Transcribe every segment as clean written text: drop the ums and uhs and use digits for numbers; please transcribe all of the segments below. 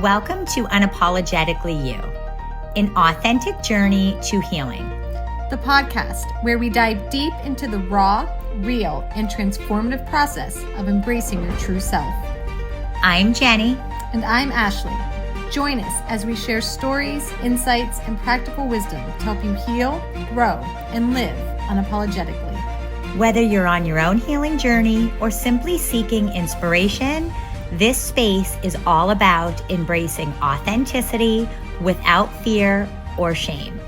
Welcome to Unapologetically You, an authentic journey to healing. The podcast where we dive deep into the raw, real, and transformative process of embracing your true self. I'm Jenny. And I'm Ashley. Join us as we share stories, insights, and practical wisdom to help you heal, grow, and live unapologetically. Whether you're on your own healing journey or simply seeking inspiration, this space is all about embracing authenticity without fear or shame.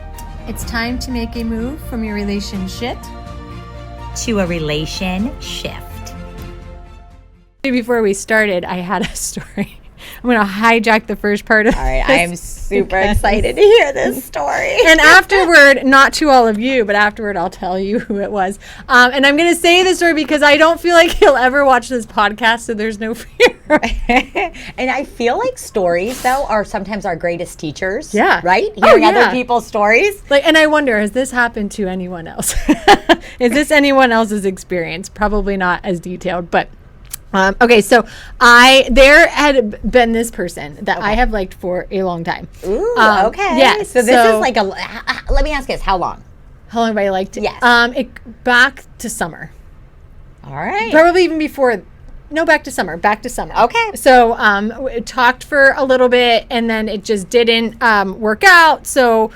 It's time to make a move from your relationship to a relation shift. Before we started, I had a story. I'm going to hijack the first part of All right, I am super excited to hear this story. And afterward, not to all of you, but afterward I'll tell you who it was. And I'm going to say this story because I don't feel like he'll ever watch this podcast, so there's no fear. And I feel like stories, though, are sometimes our greatest teachers. Yeah. Right? Hearing other people's stories. And I wonder, has this happened to anyone else? Is this anyone else's experience? Probably not as detailed, but... okay, so there had been this person that I have liked for a long time. Ooh, okay. Yeah. So this is like let me ask this, how long? How long have I liked it? Yes. Back to summer. All right. Probably even before, back to summer. Okay. So we talked for a little bit and then it just didn't work out. So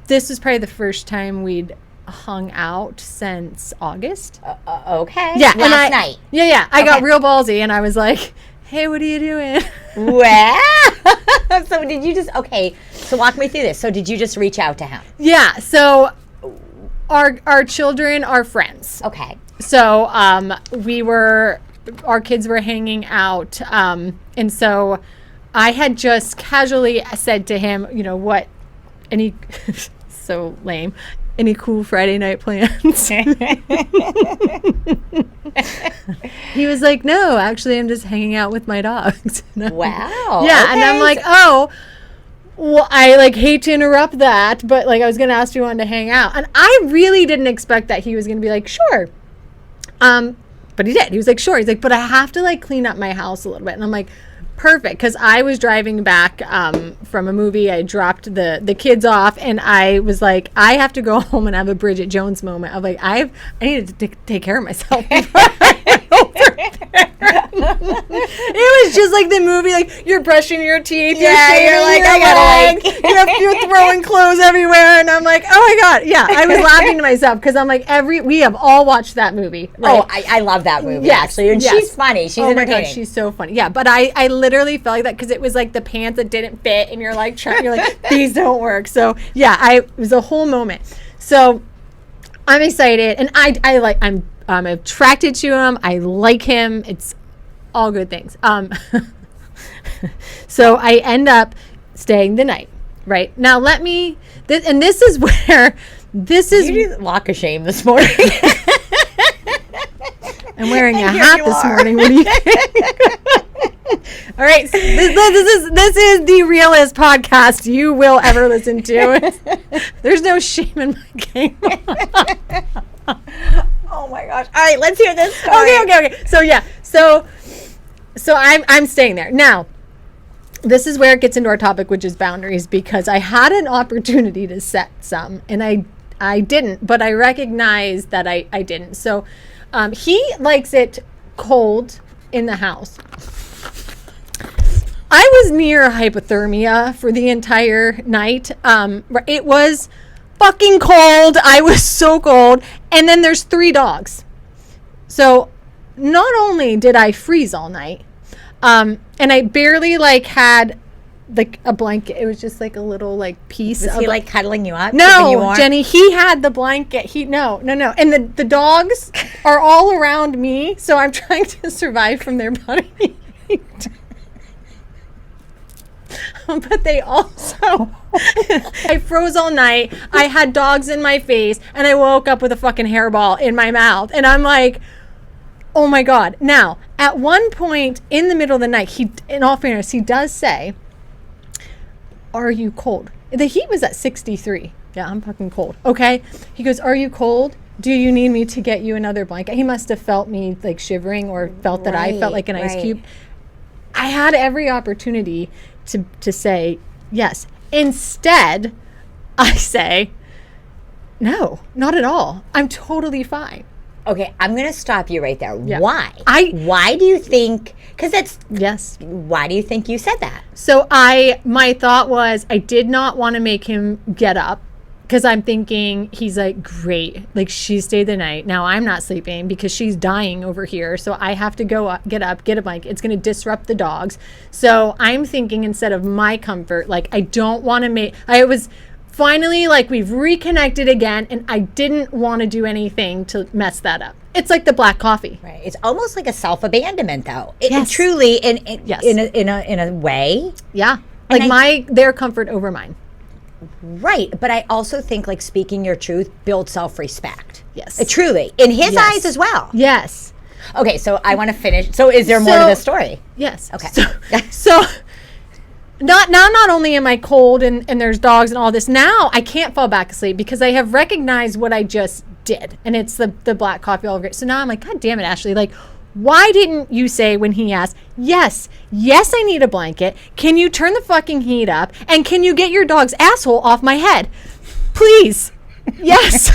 this was probably the first time we'd hung out since August. Okay. Yeah. Last night. Yeah. I got real ballsy and I was like, hey, what are you doing? Wow. So did you so walk me through this. So did you just reach out to him? Yeah. So our children are friends. Okay. So our kids were hanging out. And so I had just casually said to him, so lame. Any cool Friday night plans? He was like, no, actually, I'm just hanging out with my dogs. Wow. Yeah. Okay. And I'm like, oh, well, I hate to interrupt that, but I was going to ask if you wanted to hang out. And I really didn't expect that he was going to be like, sure. But he did. He was like, sure. He's like, but I have to clean up my house a little bit. And I'm like, perfect, because I was driving back from a movie. I dropped the kids off, and I was like, I have to go home and have a Bridget Jones moment of I need to take care of myself. It was just like the movie, you're brushing your teeth, you're you're throwing clothes everywhere, and I'm like, oh my god, yeah. I was laughing to myself because I'm like, we have all watched that movie. Right? Oh, I love that movie, actually, and she's funny. She's entertaining. My god, she's so funny. Yeah, but I literally felt like that because it was the pants that didn't fit, and you're these don't work. So yeah, it was a whole moment. So I'm excited, and I'm attracted to him. I like him. It's all good things. So I end up staying the night. Right now, this is where this is. You did walk of shame this morning. I'm wearing a hat this morning. What do you think? All right, so this is the realest podcast you will ever listen to. There's no shame in my game. Oh my gosh! All right, let's hear this story. Okay. So yeah, so I'm staying there now. This is where it gets into our topic, which is boundaries, because I had an opportunity to set some, and I didn't, but I recognize that I didn't. So he likes it cold in the house. I was near hypothermia for the entire night. It was fucking cold. I was so cold. And then there's 3 dogs. So not only did I freeze all night, and I barely had a blanket. It was just a little piece. Was he cuddling you up? No, Jenny, he had the blanket. No. And the dogs are all around me, so I'm trying to survive from their body heat. But they also, I froze all night. I had dogs in my face, and I woke up with a fucking hairball in my mouth. And I'm like, oh my God. Now, at one point in the middle of the night, in all fairness, he does say, are you cold? The heat was at 63. Yeah, I'm fucking cold. Okay. He goes, are you cold? Do you need me to get you another blanket? He must have felt me shivering or felt that I felt like an ice cube. I had every opportunity to say yes. Instead, I say, no, not at all. I'm totally fine. Okay, I'm going to stop you right there. Yeah. Why? Why do you think, because that's, Yes. why do you think you said that? So my thought was I did not want to make him get up because I'm thinking he's like, great. Like she stayed the night. Now I'm not sleeping because she's dying over here. So I have to go up, get a blanket. It's going to disrupt the dogs. So I'm thinking instead of my comfort, like I don't want to I was finally like we've reconnected again and I didn't want to do anything to mess that up. It's like the black coffee. Right. It's almost like a self-abandonment, though. Yes. Truly, Yes. in a way. Yeah. And Like their comfort over mine. Right. But I also think like speaking your truth builds self-respect. Yes. Truly. In his Yes. eyes as well. Yes. Okay. So I want to finish. So is there more to the story? Yes. Okay. So not only am I cold and there's dogs and all this, now I can't fall back asleep because I have recognized what I just did. And it's the black coffee all over. So now I'm like, God damn it, Ashley. Like, why didn't you say when he asked, yes, I need a blanket. Can you turn the fucking heat up? And can you get your dog's asshole off my head? Please. Yes.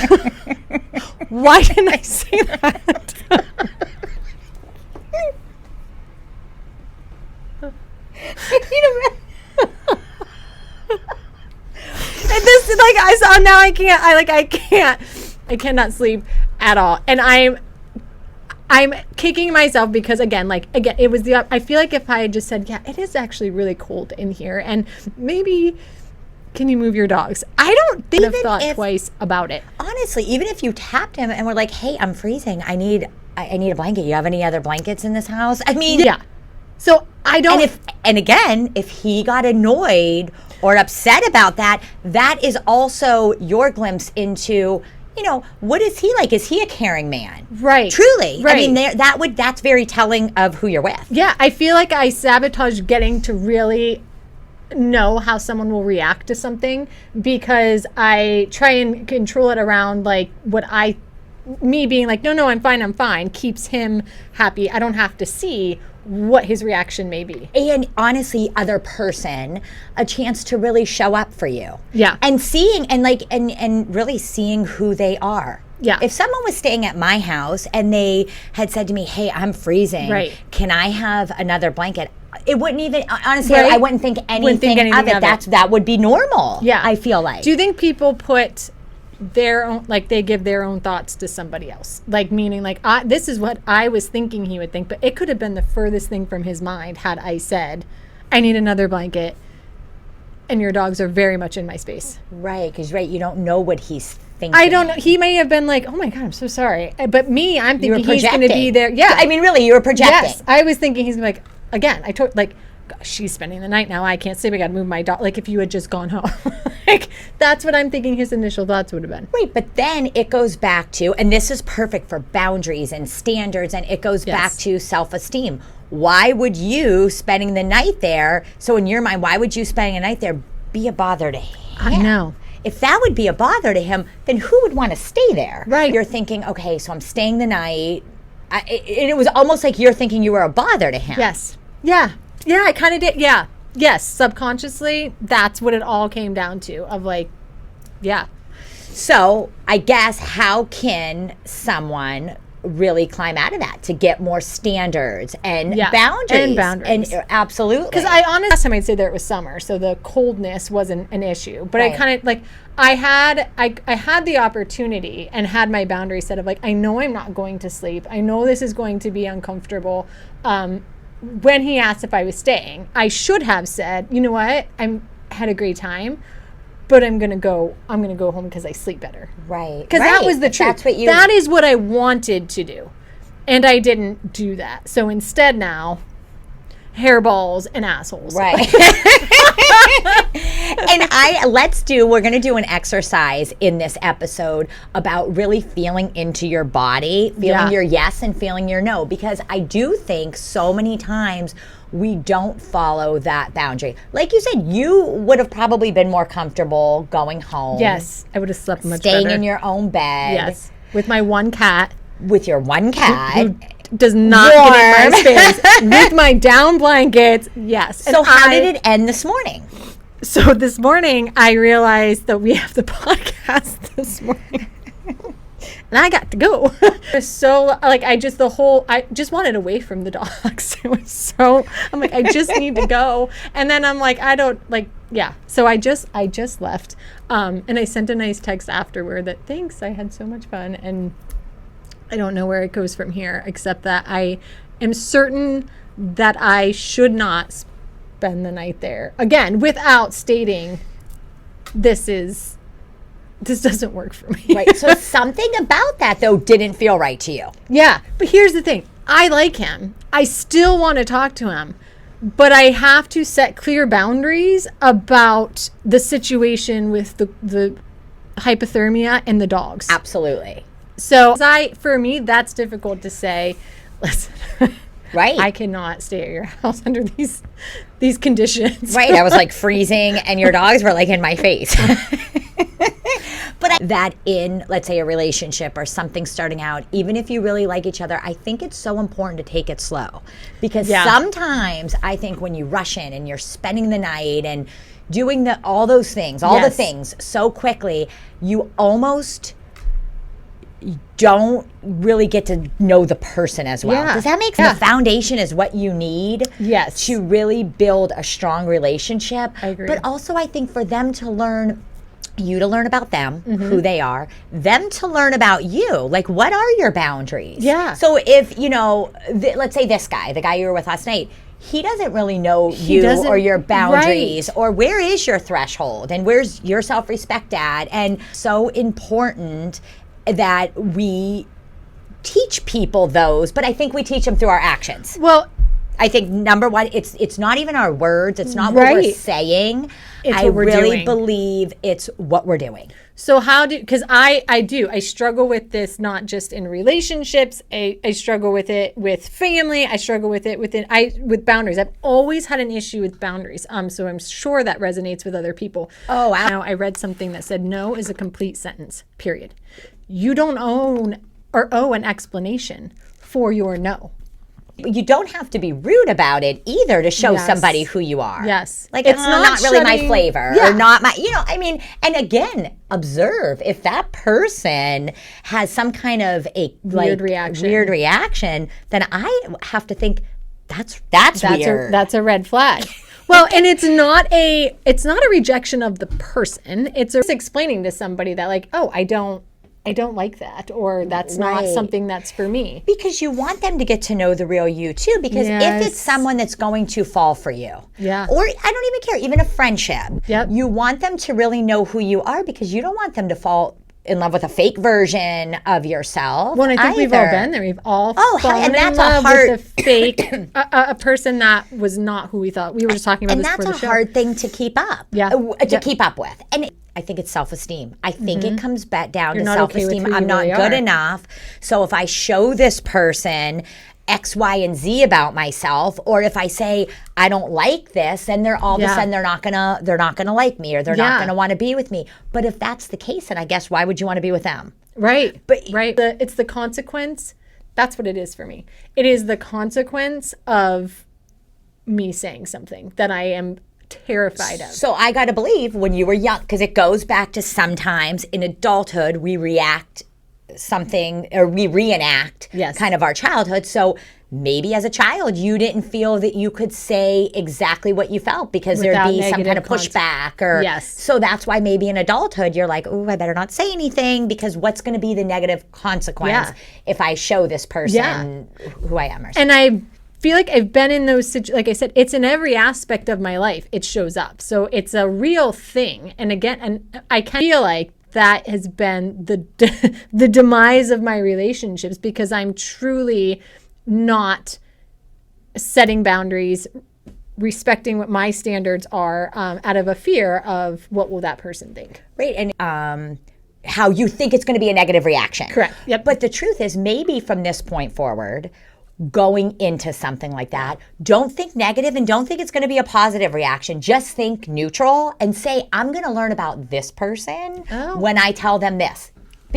Why didn't I say that? And this is like I saw now I cannot sleep at all. And I'm kicking myself because again it was I feel like if I had just said, yeah, it is actually really cold in here and maybe can you move your dogs? I don't think I've thought twice about it. Honestly, even if you tapped him and were like, hey, I'm freezing. I need a blanket. You have any other blankets in this house? I mean, yeah. So I don't. And again, if he got annoyed or upset about that, that is also your glimpse into, what is he like? Is he a caring man? Right. Truly. Right. I mean, that's very telling of who you're with. Yeah, I feel like I sabotage getting to really know how someone will react to something because I try and control it around like me being like, no, I'm fine, keeps him happy. I don't have to see what his reaction may be. And honestly, other person, a chance to really show up for you. Yeah. And seeing and really seeing who they are. Yeah. If someone was staying at my house and they had said to me, hey, I'm freezing. Right. Can I have another blanket? It wouldn't even, honestly, Right. I wouldn't think anything of it. That would be normal. Yeah. I feel like. Do you think people put their own, like they give their own thoughts to somebody else? Like meaning like, this is what I was thinking he would think, but it could have been the furthest thing from his mind had I said, I need another blanket and your dogs are very much in my space. Right, because you don't know what he's thinking. I don't know. He may have been like, oh my God, I'm so sorry. But me, I'm thinking he's going to be there. Yeah. I mean, really, you were projecting. Yes. I was thinking he's like, again, I told, like, gosh, she's spending the night now. I can't sleep. I got to move my dog. Like, if you had just gone home. Like, that's what I'm thinking his initial thoughts would have been. Right, but then it goes back to, and this is perfect for boundaries and standards, and it goes back to self-esteem. Why would you spending the night there, so in your mind, why would you spending a night there be a bother to him? I know. If that would be a bother to him, then who would want to stay there? Right. You're thinking, okay, so I'm staying the night. It was almost like you're thinking you were a bother to him. Yes. Yeah. Yeah, I kind of did. Yeah. Yes. Subconsciously, that's what it all came down to of like, yeah. So I guess how can someone really climb out of that to get more standards and boundaries? And absolutely. Because last time I'd say there it was summer, so the coldness wasn't an issue. But I kind of like I had the opportunity and had my boundary set of like, I know I'm not going to sleep. I know this is going to be uncomfortable. When he asked if I was staying, I should have said, you know what, had a great time, but I'm gonna go home because I sleep better. Right. Because that was the truth. That is what I wanted to do, and I didn't do that. So instead now, hairballs and assholes. Right. And we're going to do an exercise in this episode about really feeling into your body, feeling your yes and feeling your no, because I do think so many times we don't follow that boundary. Like you said, you would have probably been more comfortable going home. Yes, I would have slept much better. Staying in your own bed. Yes, with my one cat. With your one cat. does not get in my space with my down blankets. Yes. So how did it end this morning? So this morning I realized that we have the podcast this morning. And I got to go. So like I just wanted away from the dogs. It was so, I'm like, I just need to go. And then I'm like, I don't like, yeah. So I just left. And I sent a nice text afterward that thanks, I had so much fun. And I don't know where it goes from here, except that I am certain that I should not spend the night there. Again, without stating this doesn't work for me. Right. So something about that, though, didn't feel right to you. Yeah. But here's the thing. I like him. I still want to talk to him. But I have to set clear boundaries about the situation with the hypothermia and the dogs. Absolutely. So for me, that's difficult to say, listen, right. I cannot stay at your house under these conditions. Right. I was like freezing and your dogs were like in my face. But that in, let's say, a relationship or something starting out, even if you really like each other, I think it's so important to take it slow. Because sometimes I think when you rush in and you're spending the night and doing all those things, the things so quickly, you almost don't really get to know the person as well. Does that make sense? The foundation is what you need to really build a strong relationship. I agree. But also I think for them to learn, you to learn about them, who they are, them to learn about you. Like, what are your boundaries? Yeah. So if, let's say this guy, the guy you were with last night, he doesn't really know you or your boundaries or where is your threshold and where's your self-respect at. And so important that we teach people those, but I think we teach them through our actions. Well, I think number one, it's not even our words. It's not what we're saying. It's I what we're really doing. believe it's what we're doing. So because I struggle with this, not just in relationships. I struggle with it with family. I struggle with it with boundaries. I've always had an issue with boundaries. So I'm sure that resonates with other people. Oh, wow. Now, I read something that said no is a complete sentence, period. You don't own or owe an explanation for your no. You don't have to be rude about it either to show somebody who you are. Yes. Like, it's not really my flavor or not my, and again, observe if that person has some kind of a weird reaction, then I have to think that's weird. That's a red flag. Well, and it's not a rejection of the person. It's explaining to somebody that like, oh, I don't like that, or that's not something that's for me. Because you want them to get to know the real you too, because if it's someone that's going to fall for you, or I don't even care, even a friendship, you want them to really know who you are, because you don't want them to fall in love with a fake version of yourself. Well, I think we've all been there. We've all fallen in love with a fake, a person that was not who we thought. We were just talking about this before the show. And that's a hard thing to keep up. To keep up with. And I think it's self-esteem. I think it comes back down to self-esteem. I'm not good enough. So if I show this person X, Y, and Z about myself, or if I say I don't like this, then they're all of a sudden they're not gonna like me, or they're not gonna want to be with me. But if that's the case, then I guess why would you want to be with them? Right. It's the consequence. That's what it is for me. It is the consequence of me saying something that I am terrified of. So I got to believe when you were young, because it goes back to sometimes in adulthood we react something, or we reenact kind of our childhood. So maybe as a child you didn't feel that you could say exactly what you felt because there'd be some kind of pushback, or so that's why maybe in adulthood you're like, oh, I better not say anything, because what's going to be the negative consequence if I show this person who I am, or something. And I feel like I've been in those situations. Like I said, it's in every aspect of my life. It shows up. So it's a real thing. And again, and I can feel like that has been the demise of my relationships, because I'm truly not setting boundaries, respecting what my standards are, out of a fear of what will that person think. Right. And how you think it's going to be a negative reaction. Correct. Yep. But the truth is, maybe from this point forward, going into something like that, don't think negative and don't think it's going to be a positive reaction. Just think neutral and say, I'm going to learn about this person when I tell them this.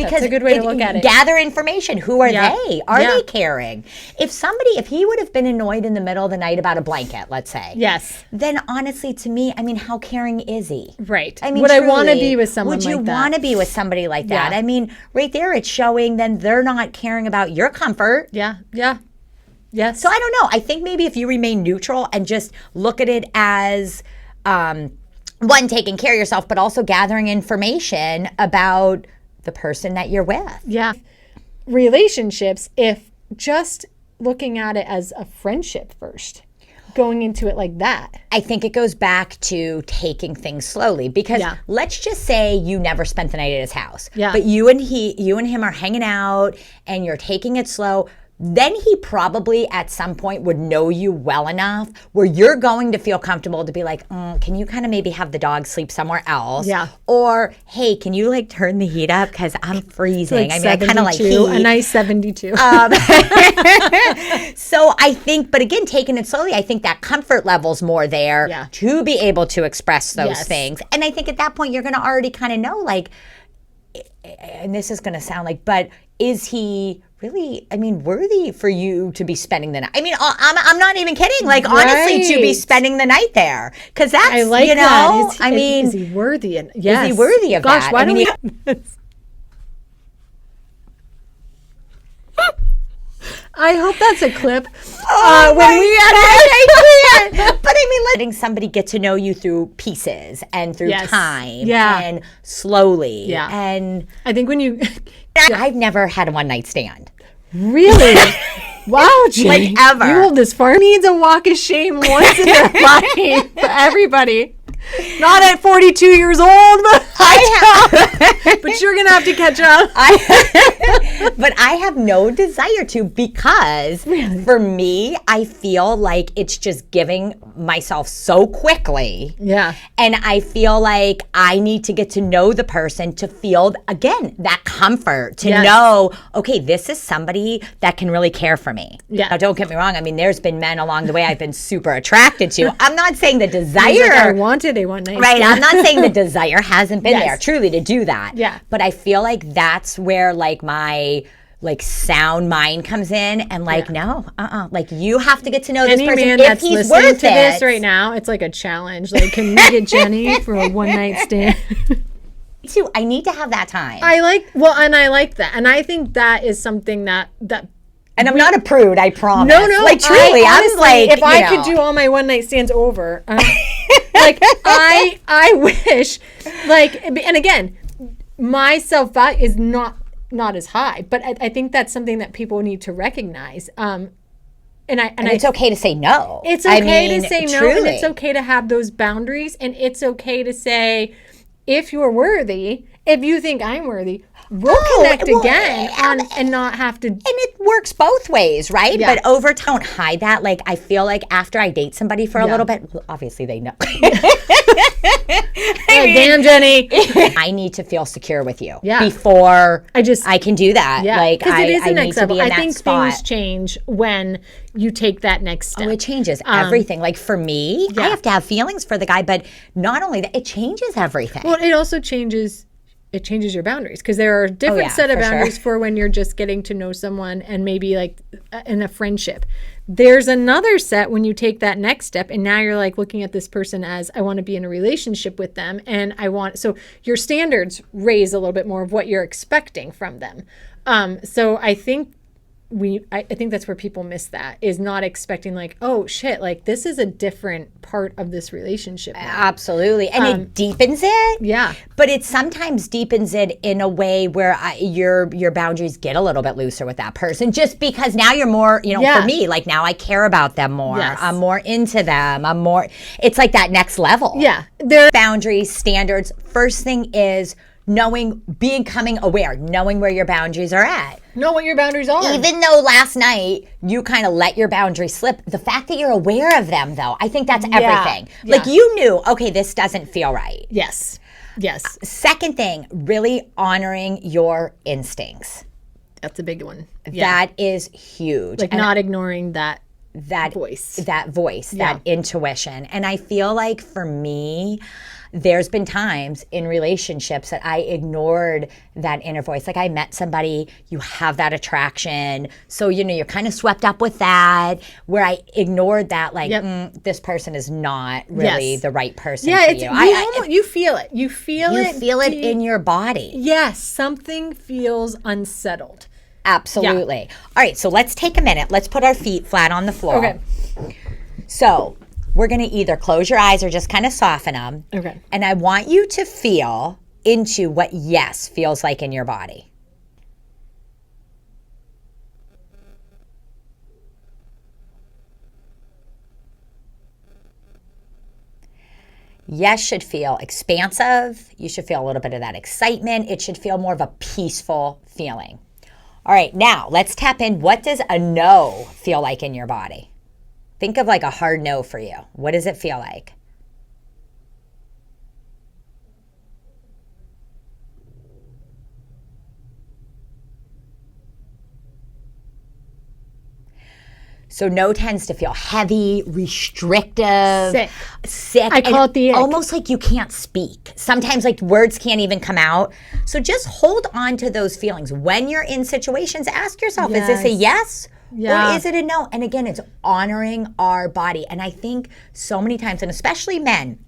Because that's a good way to look at it. Gather information. Who are Yeah. they? Are Yeah. they caring? If he would have been annoyed in the middle of the night about a blanket, let's say. Yes. Then honestly, to me, I mean, how caring is he? Right. I mean, would I want to truly, be with someone would you like that? want to be with somebody like that? Yeah. I mean, right there, it's showing then they're not caring about your comfort. Yeah. Yeah. Yes. So I don't know. I think maybe if you remain neutral and just look at it as one, taking care of yourself, but also gathering information about the person that you're with. Yeah. Relationships, if just looking at it as a friendship first, going into it like that. I think it goes back to taking things slowly because Yeah. let's just say you never spent the night at his house. Yeah. But you and him are hanging out and you're taking it slow. Then he probably at some point would know you well enough where you're going to feel comfortable to be like, can you kind of maybe have the dog sleep somewhere else? Yeah. Or, hey, can you like turn the heat up? Because I'm freezing. Like I mean, I kind of like 72, heat. a nice 72. So I think, but again, taking it slowly, I think that comfort level's more there Yeah. to be able to express those Yes. things. And I think at that point, you're going to already kind of know, like, and this is going to sound like, but is he really, I mean, worthy for you to be spending the night? I mean, I'm not even kidding. Like, honestly, to be Right. spending the night there. Because that's, I like you know, that. I mean, is he worthy? And yes. is he worthy of Gosh, that? why I mean, don't we? I hope that's a clip. Oh when we I can't. But I mean, letting somebody get to know you through pieces and through Yes. time Yeah. and slowly. Yeah. And I think when you I've never had a one night stand. really, wow, Jane, Like, ever. you hold this far. Needs a walk of shame once in their life for everybody. Not at 42 years old, but but you're gonna have to catch up. But I have no desire to because for me, I feel like it's just giving myself so quickly. Yeah. And I feel like I need to get to know the person to feel, again, that comfort, to Yes. know, okay, this is somebody that can really care for me. Yeah. Now, don't get me wrong. I mean, there's been men along the way I've been super attracted to. I'm not saying the He's like, I desire. wanted a one night. Right, I'm not saying the desire hasn't been Yes. there, truly, to do that. Yeah. But I feel like that's where, like, my like sound mind comes in and like, no, like you have to get to know this Any person man if that's he's listening worth to it. this right now, it's like a challenge. Like, can we get Jenny for a one night stand? Too, I need to have that time. I like that, and I think that is something that. And I'm not a prude, I promise. No, Like, truly, I'm honestly, like, if I you could know. do all my one night stands over, like I wish, like, and again, my self value is not as high, but I think that's something that people need to recognize. And it's okay to say no. It's okay I mean, to say no, truly. and it's okay to have those boundaries, and it's okay to say, if you're worthy, if you think I'm worthy, we'll connect well, again and not have to. And it works both ways, right? Yeah. But over time, don't hide that. Like, I feel like after I date somebody for a Yeah. little bit, well, obviously they know. Like, damn, Jenny. I need to feel secure with you Yeah. before I can do that. Yeah, Like, because it is the I next need to level. be in I that think spot. things change when you take that next step. Oh, it changes everything. Like, for me, I have to have feelings for the guy, but not only that, it changes everything. Well, it also changes. It changes your boundaries because there are a different set of for sure. boundaries for when you're just getting to know someone and maybe like in a friendship. There's another set when you take that next step and now you're like looking at this person as I want to be in a relationship with them and so your standards raise a little bit more of what you're expecting from them. So I think I think that's where people miss that, is not expecting like, oh shit, like this is a different part of this relationship now. Absolutely. And it deepens it. Yeah. But it sometimes deepens it in a way where your boundaries get a little bit looser with that person just because now you're more, Yeah. for me, like now I care about them more. Yes. I'm more into them. It's like that next level. Yeah. There Boundaries, standards. First thing is becoming aware, knowing where your boundaries are at. know what your boundaries are. Even though last night you kind of let your boundaries slip, the fact that you're aware of them, though, I think that's everything. Yeah. Like you knew, okay, this doesn't feel right. Yes. Yes. Second thing, really honoring your instincts. That's a big one. Yeah. That is huge. Like And not ignoring that that voice. that Yeah. intuition. And I feel like for me, there's been times in relationships that I ignored that inner voice. Like I met somebody, you have that attraction. So, you're kind of swept up with that, where I ignored that, like, this person is not really the right person for you. You feel it. You feel it. You feel it in your body. Yes, something feels unsettled. Absolutely. Yeah. All right, so let's take a minute. Let's put our feet flat on the floor. Okay. So we're going to either close your eyes or just kind of soften them. Okay. And I want you to feel into what yes feels like in your body. Yes should feel expansive. You should feel a little bit of that excitement. It should feel more of a peaceful feeling. All right, now let's tap in. What does a no feel like in your body? Think of like a hard no for you. What does it feel like? So no tends to feel heavy, restrictive, sick. I call it the ick. Almost like you can't speak. Sometimes like words can't even come out. So just hold on to those feelings. When you're in situations, ask yourself, is this a yes? Or is it a no? And again, it's honoring our body. And I think so many times, and especially men,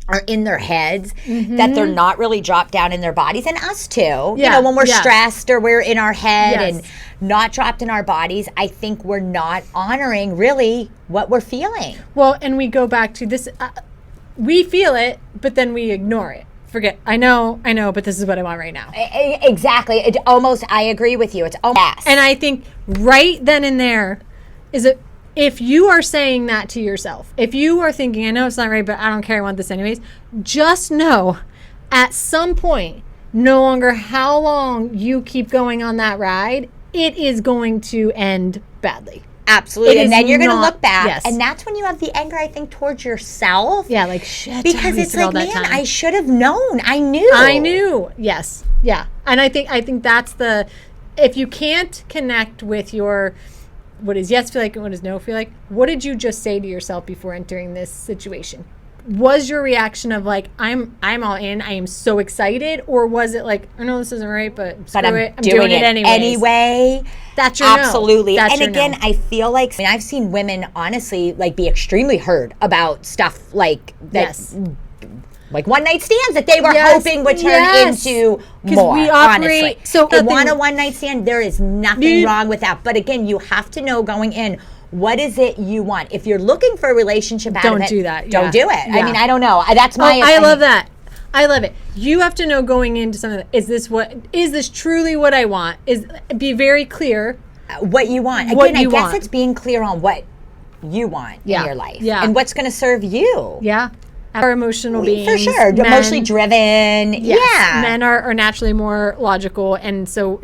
are in their heads that they're not really dropped down in their bodies, and us too. When we're stressed or we're in our head and not dropped in our bodies, I think we're not honoring really what we're feeling. Well, and we go back to this, we feel it, but then we ignore it. Forget, I know, but this is what I want right now. Exactly. I agree with you. It's yes. And I think right then and there is it. If you are saying that to yourself, if you are thinking, I know it's not right, but I don't care, I want this anyways, just know at some point, no longer how long you keep going on that ride, it is going to end badly. Absolutely. And then you're going to look back. And that's when you have the anger, I think, towards yourself. Yeah, like shit. Because it's like, man, I should have known. I knew. Yes. Yeah. And I think that's if you can't connect with your, what does yes feel like and what does no feel like, what did you just say to yourself before entering this situation? Was your reaction of like, I'm all in, I am so excited, or was it like, I know this isn't right, but I'm doing it anyway? That's your absolutely. No. And again, I feel like I've seen women honestly like be extremely hurt about stuff like that. Yes. Like one night stands that they were hoping would turn into more, honestly. So if you want a one night stand, there is nothing wrong with that. But again, you have to know going in, what is it you want? If you're looking for a relationship out of it, don't do that. Don't do it. I mean, I don't know. That's my opinion. I love that. I love it. You have to know going into something, is this truly what I want? Be very clear. What you want. Again, I guess it's being clear on what you want in your life. Yeah. And what's going to serve you. Yeah. Our emotional beings. For sure. Emotionally driven. Yes. Yeah. Men are naturally more logical. And so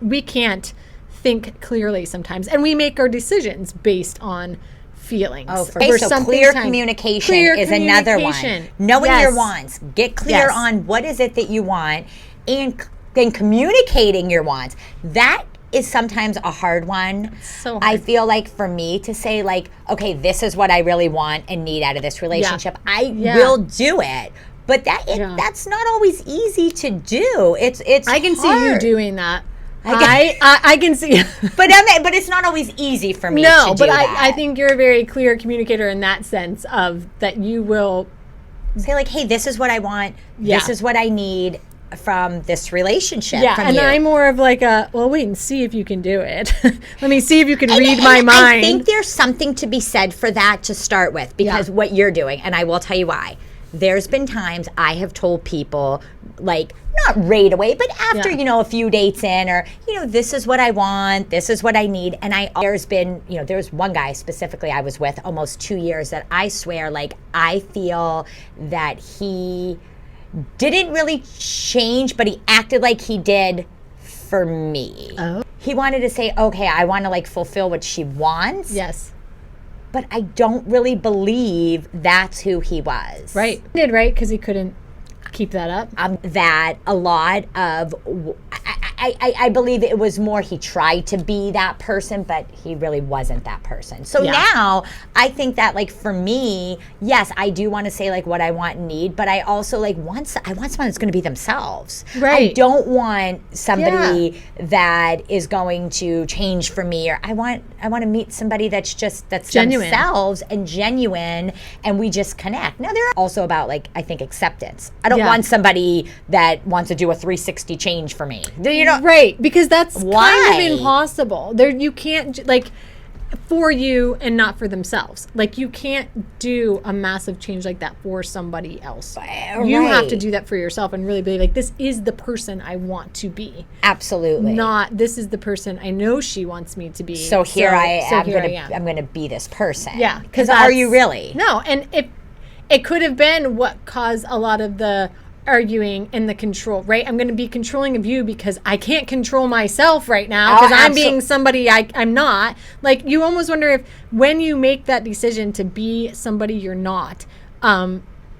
we can't think clearly sometimes. And we make our decisions based on feelings. Oh, so clear communication is another one. Knowing your wants. Get clear on what is it that you want, and then communicating your wants. That is sometimes a hard one. So hard. I feel like for me to say like, okay, this is what I really want and need out of this relationship. I will do it. But that's not always easy to do. It's I can hard. see you doing that. I can see. but it's not always easy for me to do but that. I think you're a very clear communicator in that sense of that you will say like, hey, this is what I want. This is what I need from this relationship. Yeah, and I'm more of like wait and see if you can do it. Let me see if you can read my mind. I think there's something to be said for that to start with, because what you're doing, and I will tell you why. There's been times I have told people, like, not right away, but after, a few dates in, or, this is what I want, this is what I need. And there's one guy specifically I was with almost 2 years that I swear, like, I feel that he didn't really change, but he acted like he did for me. Oh. He wanted to say, okay, I want to, like, fulfill what she wants. Yes. But I don't really believe that's who he was. Right. He did, right? Because he couldn't keep that up. That a lot of, I believe it was more he tried to be that person, but he really wasn't that person. So now I think that, like, for me, yes, I do want to say like what I want and need, but I also like I want someone that's going to be themselves. Right. I don't want somebody that is going to change for me, or I want to meet somebody that's genuine. themselves and genuine, and we just connect. Now they're also about, like, I think, acceptance. I don't want somebody that wants to do a 360 change for me. You know, right? Because that's why? kind of impossible. There, you can't like for you and not for themselves. Like, you can't do a massive change like that for somebody else. You have to do that for yourself and really be like, this is the person I want to be. Absolutely. Not, this is the person I know she wants me to be. So here I am. I'm going to be this person. Yeah. Because are you really? No. And it could have been what caused a lot of the arguing and the control, right? I'm going to be controlling of you because I can't control myself right now because I'm being somebody I'm not. Like, you almost wonder if when you make that decision to be somebody you're not,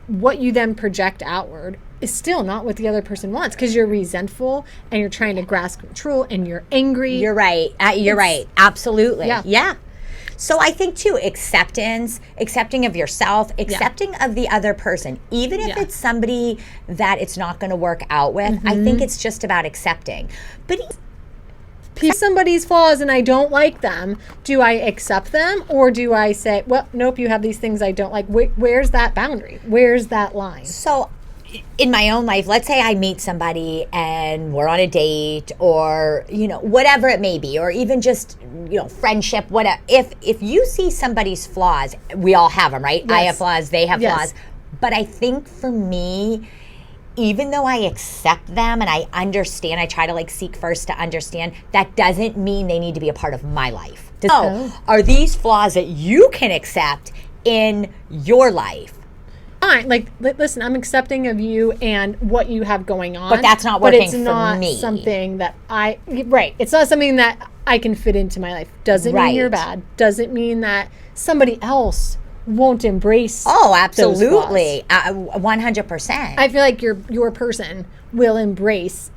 what you then project outward is still not what the other person wants, because you're resentful and you're trying to grasp control and you're angry. You're right. You're right. Absolutely. Yeah. So I think, too, accepting of yourself, accepting of the other person, even if it's somebody that it's not going to work out with. I think it's just about accepting. But somebody's flaws and I don't like them, do I accept them, or do I say, well, nope, you have these things I don't like? Where's that boundary? Where's that line? So in my own life, let's say I meet somebody and we're on a date, or, you know, whatever it may be, or even just, you know, friendship, whatever. If you see somebody's flaws, we all have them, right? Yes. I have flaws, they have flaws. But I think for me, even though I accept them and I understand, I try to like seek first to understand, that doesn't mean they need to be a part of my life. Are these flaws that you can accept in your life? Fine. Like, listen, I'm accepting of you and what you have going on. But that's not working for me. But it's not something that it's not something that I can fit into my life. Doesn't mean you're bad. Doesn't mean that somebody else won't embrace. Oh, absolutely. 100%. I feel like your person will embrace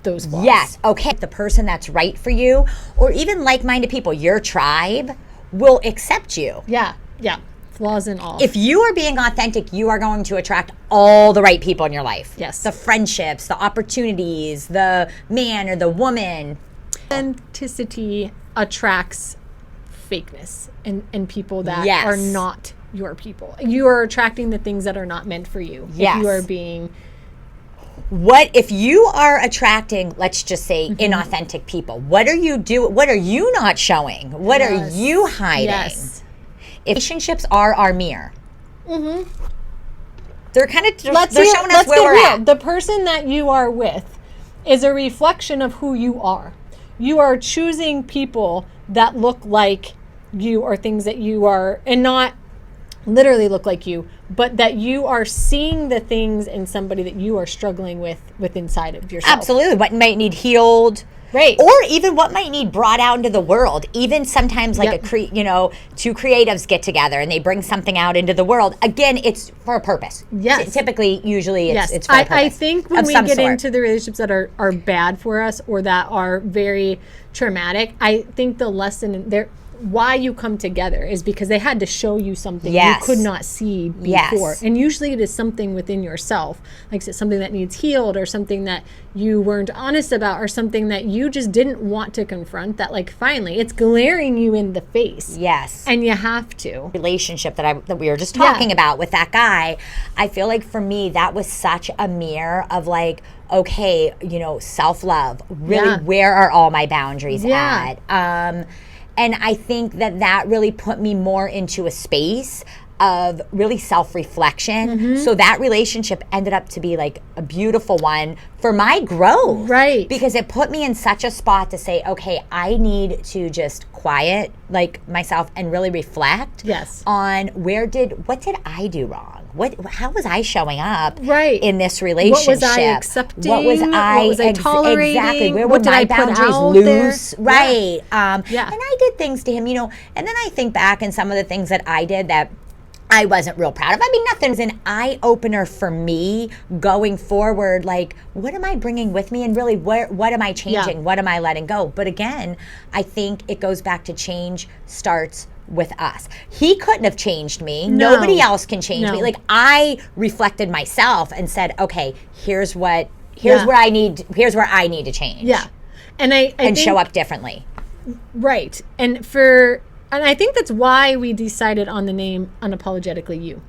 those flaws. Yes. Okay. The person that's right for you, or even like-minded people, your tribe, will accept you. Yeah. Yeah. Flaws and all. If you are being authentic, you are going to attract all the right people in your life. Yes. The friendships, the opportunities, the man or the woman. Authenticity attracts fakeness and people that are not your people. You are attracting the things that are not meant for you. Yes. If you are being... What if you are attracting, let's just say, inauthentic people? What are you doing? What are you not showing? What are you hiding? Yes. Relationships are our mirror. They're kind of showing us where we're at. The person that you are with is a reflection of who you are. You are choosing people that look like you, or things that you are, and not literally look like you, but that you are seeing the things in somebody that you are struggling with inside of yourself. Absolutely. What might need healed. Right. Or even what might need brought out into the world. Even sometimes like two creatives get together and they bring something out into the world. Again, it's for a purpose. Yes. Typically, usually it's for a purpose. I think when we get into the relationships that are bad for us or that are very traumatic, I think the lesson there, why you come together, is because they had to show you something you could not see before. And usually it is something within yourself, like something that needs healed, or something that you weren't honest about, or something that you just didn't want to confront, that like finally it's glaring you in the face. Yes. And you have to. Relationship that we were just talking about with that guy, I feel like for me that was such a mirror of like, okay, you know, self-love. Really, where are all my boundaries at? And I think that really put me more into a space of really self-reflection. So that relationship ended up to be like a beautiful one for my growth. Right. Because it put me in such a spot to say, okay, I need to just quiet like myself and really reflect on what did I do wrong? How was I showing up in this relationship? What was I accepting? What was I tolerating? Exactly. Where what were did my I put boundaries out loose? There? Right. And I did things to him, you know, and then I think back and some of the things that I did that I wasn't real proud of. I mean, nothing's an eye opener for me going forward. Like, what am I bringing with me? And really, what am I changing? Yeah. What am I letting go? But again, I think it goes back to change starts with us. He couldn't have changed me. No. Nobody else can change No. me. Like, I reflected myself and said, okay, here's where I need to change. Yeah. And I and think, show up differently. Right. And I think that's why we decided on the name Unapologetically You.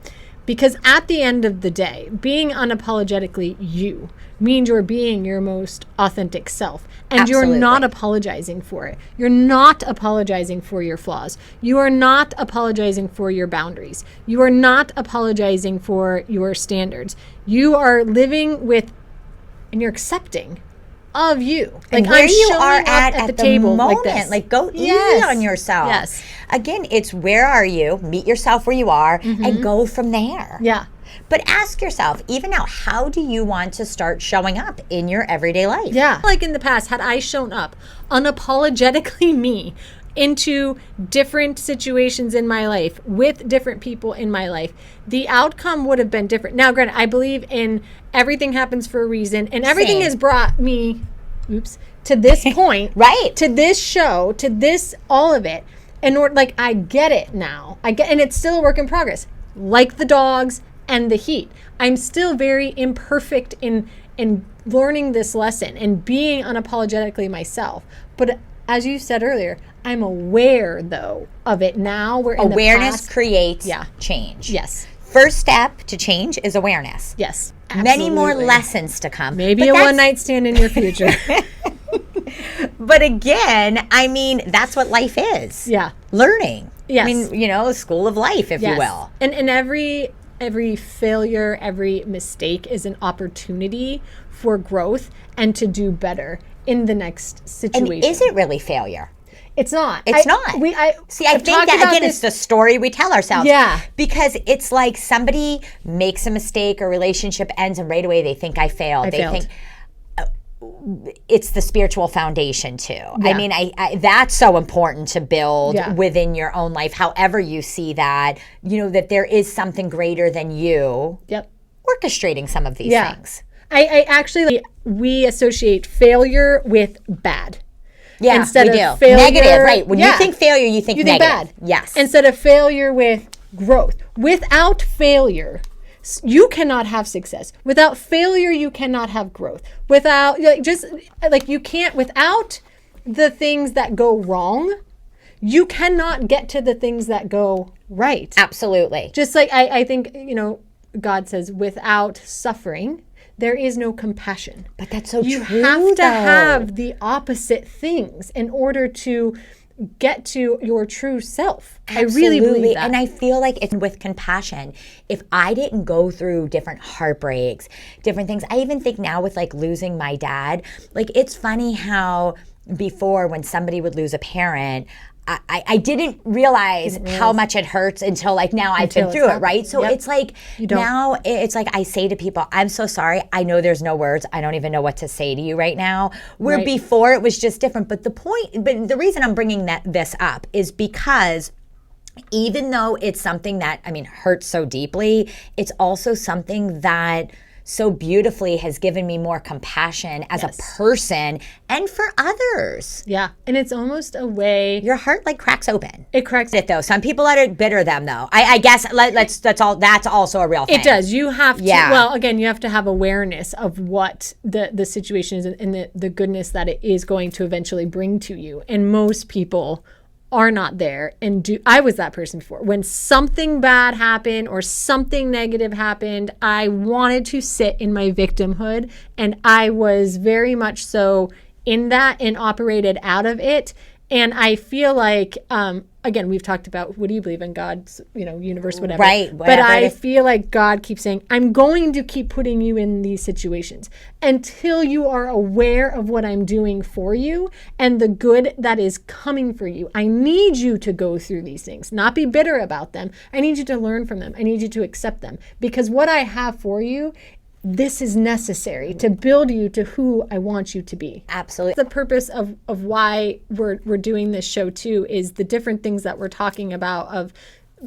Because at the end of the day, being unapologetically you means you're being your most authentic self. And Absolutely. You're not apologizing for it. You're not apologizing for your flaws. You are not apologizing for your boundaries. You are not apologizing for your standards. You are living with, and you're accepting of you. Like, where you are at the table moment. like this. Like, go easy Yes. on yourself. Yes. Again, it's where are you? Meet yourself where you are and go from there. Yeah. But ask yourself, even now, how do you want to start showing up in your everyday life? Yeah. Like in the past, had I shown up unapologetically me into different situations in my life with different people in my life, the outcome would have been different. Now, granted, I believe in everything happens for a reason, and everything Same. has brought me, to this point, Right. to this show, to this, all of it. And like, I get it now. And it's still a work in progress. Like the dogs and the heat. I'm still very imperfect in learning this lesson and being unapologetically myself. But as you said earlier, I'm aware though of it now. Where in Awareness the past, creates change. Yes. First step to change is awareness. Yes. Many more Absolutely. lessons to come. Maybe But a that's- one-night stand in your future. But again, I mean, that's what life is. Yeah. Learning. Yes. I mean, school of life, if you Yes. will. And every failure, every mistake is an opportunity for growth and to do better in the next situation. And is it really failure? It's not. It's not. I I've think talked that, about again, this- it's the story we tell ourselves. Yeah. Because it's like somebody makes a mistake, a relationship ends, and right away they think I failed. They failed. think it's the spiritual foundation too. Yeah. I mean, I that's so important to build Yeah. within your own life. However you see that, that there is something greater than you Yep. orchestrating some of these Yeah. things. I actually, we associate failure with bad. Yeah, Instead we of do. failure- Negative, right. When you Yeah. think failure, you think You think negative. bad. Yes. Instead of failure with growth. Without failure, you cannot have success. Without failure, you cannot have growth. Without, you can't, without the things that go wrong, you cannot get to the things that go right. Absolutely. Just like I think, God says, without suffering, there is no compassion. But that's so You true, have to though. have the opposite things in order to get to your true self. I really believe that. And I feel like it's with compassion. If I didn't go through different heartbreaks, different things, I even think now with like losing my dad, like it's funny how before when somebody would lose a parent, I didn't realize how much it hurts until like now I've been Until through it's it, right? So happened. it's like don't. now it's like I say to people, I'm so sorry. I know there's no words. I don't even know what to say to you right now. Where Right. before it was just different. But the reason I'm bringing this up is because even though it's something that, hurts so deeply, it's also something that so beautifully has given me more compassion as a person and for others. Yeah. And it's almost a way. Your heart like cracks open. It cracks. It though. Some people let it bitter them though. I guess that's also a real thing. It does. You have to, Yeah. well, again, you have to have awareness of what the situation is and the goodness that it is going to eventually bring to you. And most people are not there I was that person before. When something bad happened or something negative happened, I wanted to sit in my victimhood, and I was very much so in that and operated out of it. And I feel like, again, we've talked about, what do you believe in, God's, universe, whatever. Right, But whatever I it is. feel like God keeps saying, I'm going to keep putting you in these situations until you are aware of what I'm doing for you and the good that is coming for you. I need you to go through these things, not be bitter about them. I need you to learn from them. I need you to accept them, because what I have for you, this is necessary to build you to who I want you to be. Absolutely. The purpose of why we're doing this show too is the different things that we're talking about of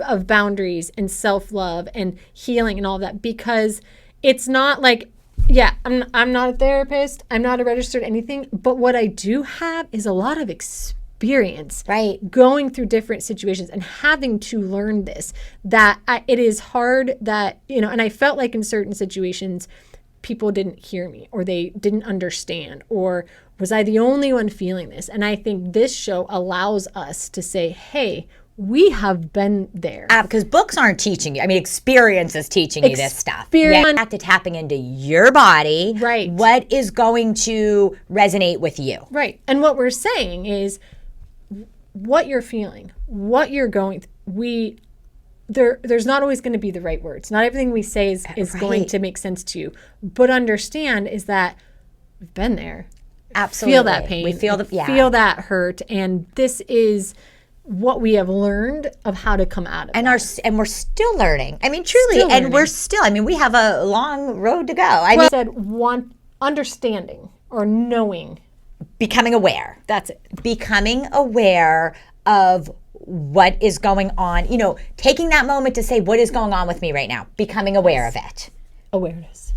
of boundaries and self-love and healing and all that, because it's not like, yeah, I'm not a therapist, I'm not a registered anything, but what I do have is a lot of experience, right, going through different situations and having to learn this, that it is hard, that, you know, and I felt like in certain situations people didn't hear me, or they didn't understand, or was I the only one feeling this? And I think this show allows us to say, hey, we have been there. Because books aren't teaching you. I mean, experience is teaching you this stuff. You have to tapping into your body. Right. What is going to resonate with you. Right. And what we're saying is what you're feeling, what you're going through. There's not always going to be the right words. Not everything we say is Right. going to make sense to you. But understand is that we've been there. Absolutely. Feel that pain. We feel feel that hurt. And this is what we have learned of how to come out of it. And we're still learning. I mean, truly, we have a long road to go. I said understanding or knowing. Becoming aware. That's it. Becoming aware of what is going on. You know, taking that moment to say, what is going on with me right now? Becoming aware of it. Awareness.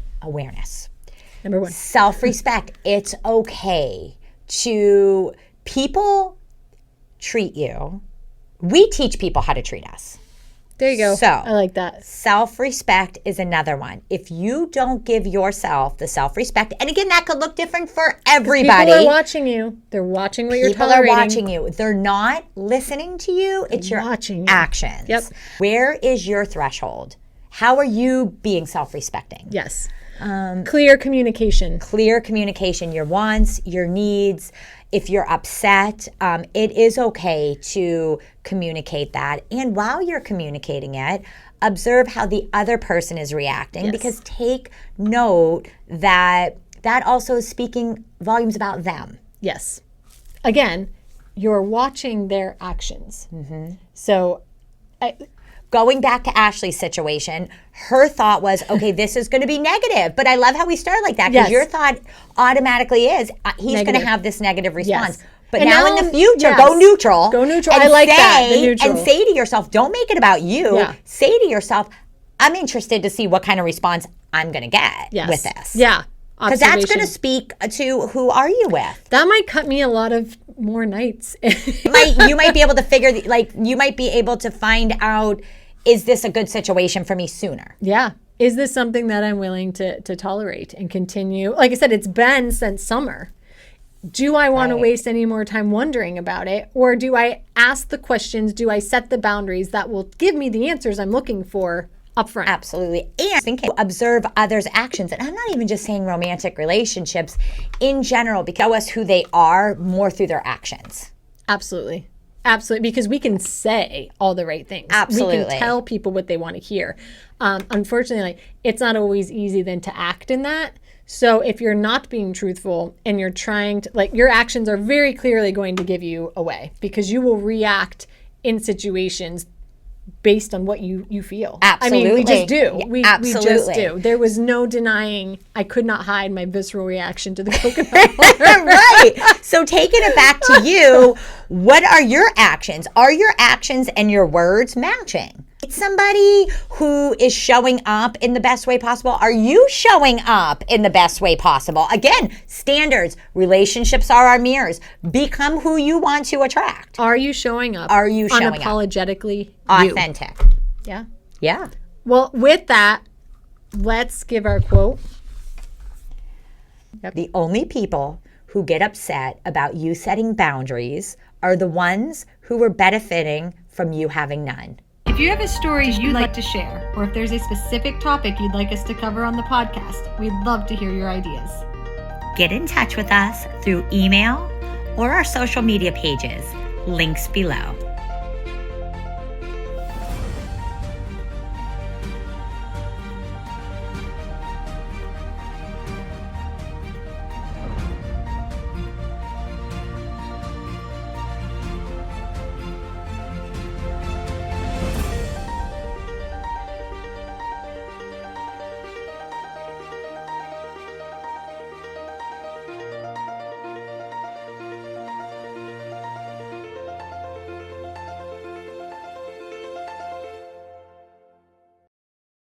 Number one. Self-respect. It's okay to people treat you. We teach people how to treat us. There you go. So I like that. Self-respect is another one. If you don't give yourself the self-respect, and again, that could look different for everybody. People are watching you. They're watching what you're tolerating. People are watching you. They're not listening to you. It's your actions. Yep. Where is your threshold? How are you being self-respecting? Yes. Clear communication. Clear communication. Your wants, your needs. If you're upset, it is okay to communicate that. And while you're communicating it, observe how the other person is reacting, because take note that that also is speaking volumes about them. Yes. Again, you're watching their actions. Mm-hmm. So going back to Ashley's situation, her thought was, okay, this is going to be negative. But I love how we start like that, because your thought automatically is, he's going to have this negative response. Yes. But now in the future, go neutral. Go neutral. I like that, the neutral. And say to yourself, don't make it about you. Yeah. Say to yourself, I'm interested to see what kind of response I'm going to get with this. Yeah. Because that's going to speak to who are you with. That might cut me a lot of more nights. You might be able to figure, you might be able to find out, is this a good situation for me sooner? Yeah. Is this something that I'm willing to tolerate and continue? Like I said, it's been since summer. Do I want to waste any more time wondering about it? Or do I ask the questions? Do I set the boundaries that will give me the answers I'm looking for up front? Absolutely. And thinking, observe others' actions. And I'm not even just saying romantic relationships in general, because show us who they are more through their actions. Absolutely. Absolutely, because we can say all the right things. Absolutely. We can tell people what they want to hear. Unfortunately, it's not always easy then to act in that. So if you're not being truthful and you're trying to, your actions are very clearly going to give you away, because you will react in situations based on what you feel. Absolutely. I mean, we just do. We just do. There was no denying. I could not hide my visceral reaction to the coconut water. Right. So taking it back to you, what are your actions? Are your actions and your words matching? It's somebody who is showing up in the best way possible. Are you showing up in the best way possible? Again, standards. Relationships are our mirrors. Become who you want to attract. Are you showing up? Are you showing unapologetically authentic? Yeah. Yeah. Well, with that, let's give our quote. Yep. The only people who get upset about you setting boundaries are the ones who are benefiting from you having none. If you have a story you'd like to share, or if there's a specific topic you'd like us to cover on the podcast, we'd love to hear your ideas. Get in touch with us through email or our social media pages. Links below.